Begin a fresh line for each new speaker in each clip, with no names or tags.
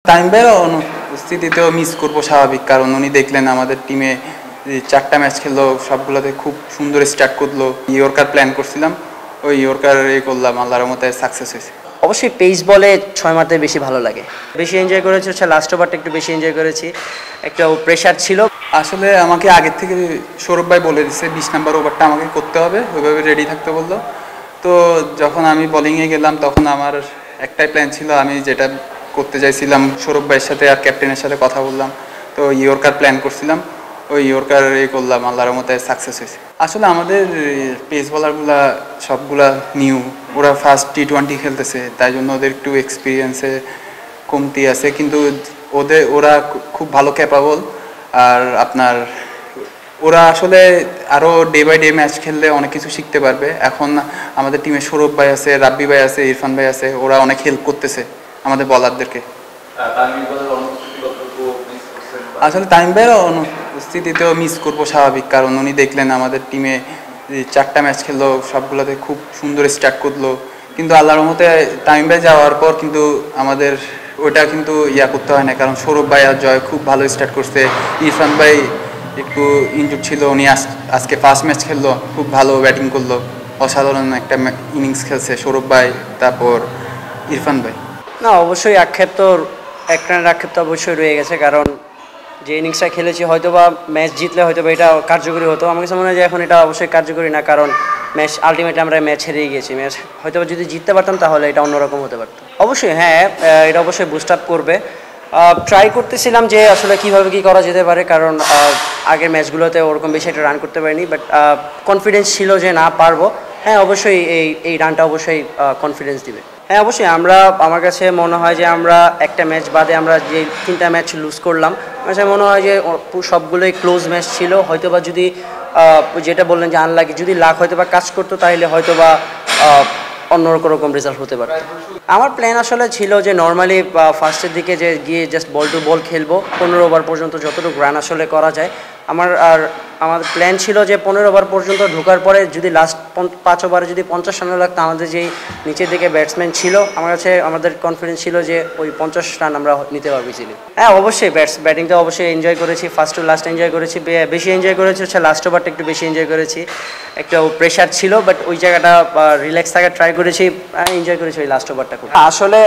তামিম ভাইয়ের অনুপস্থিতিতেও মিস করবো স্বাভাবিক, কারণ উনি দেখলেন আমাদের টিমে 4টা ম্যাচ খেললো, সবগুলোতে খুব সুন্দর স্টার্ট করলো। ইয়র্কার প্ল্যান করছিলাম, ওই ইয়র্কার করলাম, আল্লাহর রহমতে সাকসেস হয়েছে।
অবশ্যই পেস বলে 6 মারতে বেশি ভালো লাগে, বেশি এনজয় করেছি হচ্ছে লাস্ট ওভারটা একটু বেশি এনজয় করেছি, একটা প্রেশার ছিল।
আসলে আমাকে আগের থেকে সৌরভ ভাই বলে দিচ্ছে 20 নাম্বার ওভারটা আমাকে করতে হবে, ওইভাবে রেডি থাকতে বললো। তো যখন আমি বোলিংয়ে গেলাম তখন আমার একটাই প্ল্যান ছিল, আমি যেটা করতে চাইছিলাম সৌরভ ভাইয়ের সাথে আর ক্যাপ্টেনের সাথে কথা বললাম, তো ইয়র্কার প্ল্যান করছিলাম, ওই ইয়র্কার করলাম, আল্লাহর রহমতে সাকসেস হয়েছে। আসলে আমাদের পেস বলারগুলা সবগুলা নিউ, ওরা ফার্স্ট টি20 খেলতেছে, তাই জন্য ওদের একটু এক্সপিরিয়েন্সে কমতি আছে, কিন্তু ওরা খুব ভালো ক্যাপাবল। আর আপনার ওরা আসলে আরও ডে বাই ডে ম্যাচ খেললে অনেক কিছু শিখতে পারবে। এখন আমাদের টিমে সৌরভ ভাই আছে, রাব্বি ভাই আছে, ইরফান ভাই আছে, ওরা অনেক হেল্প করতেছে আমাদের বলারদেরকে। আসলে তামিম ভাইয়ের অনুপস্থিতিতেও মিস করবো স্বাভাবিক, কারণ উনি দেখলেন আমাদের টিমে 4টা ম্যাচ খেললো, সবগুলোতে খুব সুন্দর স্টার্ট করলো, কিন্তু আল্লাহর রহমতে তামিম ভাই যাওয়ার পর কিন্তু আমাদের ওটা কিন্তু করতে হয় না, কারণ সৌরভ ভাই আর জয় খুব ভালো স্টার্ট করছে। ইরফান ভাই একটু ইনজুর ছিল, উনি আজকে ফার্স্ট ম্যাচ খেললো, খুব ভালো ব্যাটিং করলো, অসাধারণ একটা ইনিংস খেলছে সৌরভ ভাই, তারপর ইরফান ভাই।
না অবশ্যই আক্ষেপ তো, এক রানের আক্ষেপ তো অবশ্যই রয়ে গেছে, কারণ যে ইনিংসটা খেলেছি হয়তো বা ম্যাচ জিতলে হয়তো বা এটা কার্যকরী হতো। আমার কাছে মনে হয় যে এখন এটা অবশ্যই কার্যকরী না, কারণ ম্যাচ আলটিমেটলি আমরা ম্যাচ হেরিয়ে গেছি। ম্যাচ হয়তো বা যদি জিততে পারতাম তাহলে এটা অন্যরকম হতে পারতো। অবশ্যই হ্যাঁ, এটা অবশ্যই বুস্ট আপ করবে। ট্রাই করতেছিলাম যে আসলে কীভাবে কী করা যেতে পারে, কারণ আগের ম্যাচগুলোতে ওরকম বেশি একটা রান করতে পারিনি, বাট কনফিডেন্স ছিল যে না পারবো। হ্যাঁ অবশ্যই এই রানটা অবশ্যই কনফিডেন্স দিবে। হ্যাঁ অবশ্যই আমার কাছে মনে হয় যে আমরা একটা ম্যাচ বাদে আমরা যে 3টা ম্যাচ লুজ করলাম, আমার কাছে মনে হয় যে সবগুলোই ক্লোজ ম্যাচ ছিল। হয়তো বা যদি যেটা বললেন যে আনলাকি, যদি লাক হয়তো বা কাজ করতো তাহলে হয়তো বা অন্যরকম রেজাল্ট হতে পারত। আমার প্ল্যান আসলে ছিল যে নর্মালি ফার্স্টের দিকে যে গিয়ে জাস্ট বল টু বল খেলবো, 15 ওভার পর্যন্ত যতটুকু রান আসলে করা যায়। আমার প্ল্যান ছিল যে 15 ওভার পর্যন্ত ঢোকার পরে যদি লাস্ট 5 ওভারে যদি 50 রান লাগতো, আমাদের যেই নিচের দিকে ব্যাটসম্যান ছিল, আমার কাছে আমাদের কনফিডেন্স ছিল যে ওই 50 রান আমরা নিতে পারবো ইজিলি। হ্যাঁ অবশ্যই ব্যাটিংটা অবশ্যই এনজয় করেছি, ফার্স্ট টু লাস্ট এনজয় করেছি, বেশি এনজয় করেছি হচ্ছে লাস্ট ওভারটা একটু বেশি এনজয় করেছি, একটা প্রেশার ছিল, বাট ওই জায়গাটা রিল্যাক্স থাকার ট্রাই করেছি, এনজয় করেছি ওই লাস্ট ওভারটা। আসলে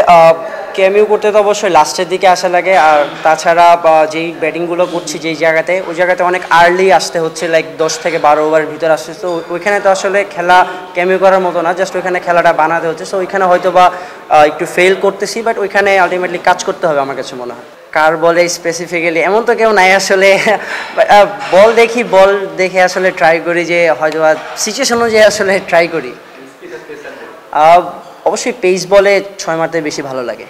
ক্যামিউ করতে তো অবশ্যই লাস্টের দিকে আসা লাগে, আর তাছাড়া যেই ব্যাটিংগুলো করছি যেই জায়গাতে, ওই জায়গাতে অনেক আর্লি আসতে হচ্ছে, লাইক 10 থেকে 12 ওভারের ভিতরে আসছে। তো ওইখানে তো আসলে খেলা ক্যামিউ করার মতো না, জাস্ট ওইখানে খেলাটা বানাতে হচ্ছে। সো ওইখানে হয়তো বা একটু ফেল করতেছি, বাট ওইখানে আলটিমেটলি কাজ করতে হবে আমার কাছে মনে হয়। কার বলে স্পেসিফিক্যালি এমন তো কেউ নাই আসলে, বল দেখে আসলে ট্রাই করি যে হয়তো সিচুয়েশন অনুযায়ী আসলে ট্রাই করি। অবশ্যই পেস বলে 6 মারতে বেশি ভালো লাগে।